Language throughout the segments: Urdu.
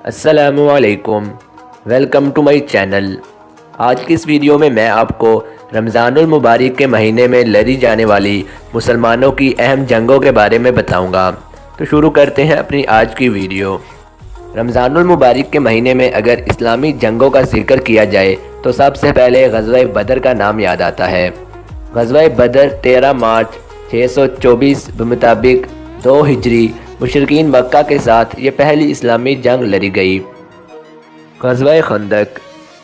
السلام علیکم، ویلکم ٹو مائی چینل۔ آج کی اس ویڈیو میں آپ کو رمضان المبارک کے مہینے میں لڑی جانے والی مسلمانوں کی اہم جنگوں کے بارے میں بتاؤں گا۔ تو شروع کرتے ہیں اپنی آج کی ویڈیو۔ رمضان المبارک کے مہینے میں اگر اسلامی جنگوں کا ذکر کیا جائے تو سب سے پہلے غزوہ بدر کا نام یاد آتا ہے۔ غزوہ بدر 13 مارچ 624 بمطابق 2 ہجری مشرکین مکہ کے ساتھ یہ پہلی اسلامی جنگ لڑی گئی۔ غزوہ خندق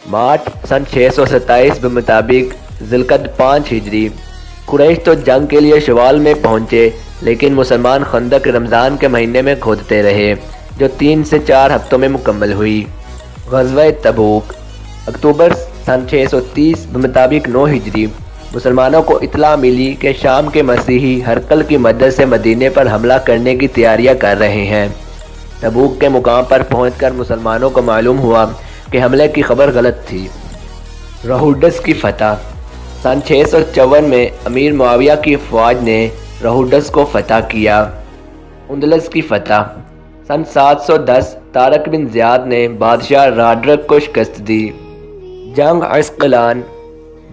مارچ سن 627 بمطابق ذوالقعدہ 5 ہجری۔ قریش تو جنگ کے لیے شوال میں پہنچے، لیکن مسلمان خندق رمضان کے مہینے میں کھودتے رہے، جو 3 سے 4 ہفتوں میں مکمل ہوئی۔ غزوہ تبوک اکتوبر سن 630 بمطابق 9 ہجری۔ مسلمانوں کو اطلاع ملی کہ شام کے مسیحی ہرقل کی مدد سے مدینے پر حملہ کرنے کی تیاریاں کر رہے ہیں۔ تبوک کے مقام پر پہنچ کر مسلمانوں کو معلوم ہوا کہ حملے کی خبر غلط تھی۔ رہوڈس کی فتح سن 654 میں امیر معاویہ کی افواج نے رہوڈس کو فتح کیا۔ اندلس کی فتح سن 710 طارق بن زیاد نے بادشاہ راڈرک کو شکست دی۔ جنگ عسقلان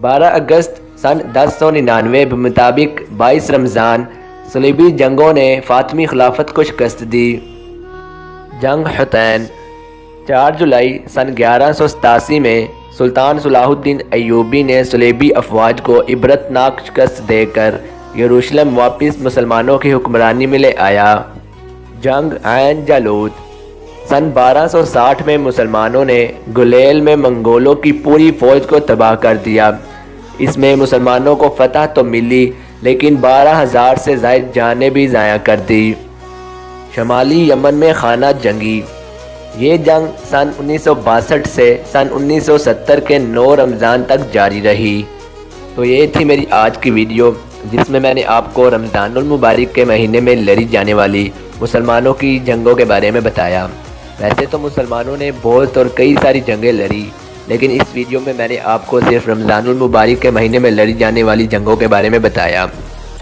12 اگست سن 1099 بمطابق 22 رمضان صلیبی جنگوں نے فاطمی خلافت کو شکست دی۔ جنگ حطین 4 جولائی سن 1187 میں سلطان صلاح الدین ایوبی نے صلیبی افواج کو عبرتناک شکست دے کر یروشلم واپس مسلمانوں کی حکمرانی میں لے آیا۔ جنگ عین جالوت سن 1260 میں مسلمانوں نے گلیل میں منگولوں کی پوری فوج کو تباہ کر دیا۔ اس میں مسلمانوں کو فتح تو ملی، لیکن 12,000 سے زائد جانیں بھی ضائع کر دی۔ شمالی یمن میں خانہ جنگی یہ جنگ سن 1962 سے سن 1970 کے 9 رمضان تک جاری رہی۔ تو یہ تھی میری آج کی ویڈیو، جس میں نے آپ کو رمضان المبارک کے مہینے میں لڑی جانے والی مسلمانوں کی جنگوں کے بارے میں بتایا۔ ویسے تو مسلمانوں نے بہت اور کئی ساری جنگیں لڑی، لیکن اس ویڈیو میں نے آپ کو صرف رمضان المبارک کے مہینے میں لڑی جانے والی جنگوں کے بارے میں بتایا۔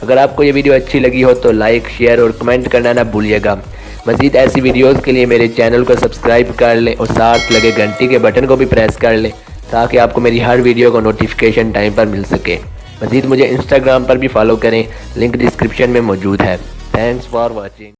اگر آپ کو یہ ویڈیو اچھی لگی ہو تو لائک، شیئر اور کمنٹ کرنا نہ بھولیے گا۔ مزید ایسی ویڈیوز کے لیے میرے چینل کو سبسکرائب کر لیں اور ساتھ لگے گھنٹی کے بٹن کو بھی پریس کر لیں، تاکہ آپ کو میری ہر ویڈیو کو نوٹیفیکیشن ٹائم پر مل سکے۔ مزید مجھے انسٹاگرام پر بھی فالو کریں، لنک ڈسکرپشن میں موجود ہے۔ Thanks for watching.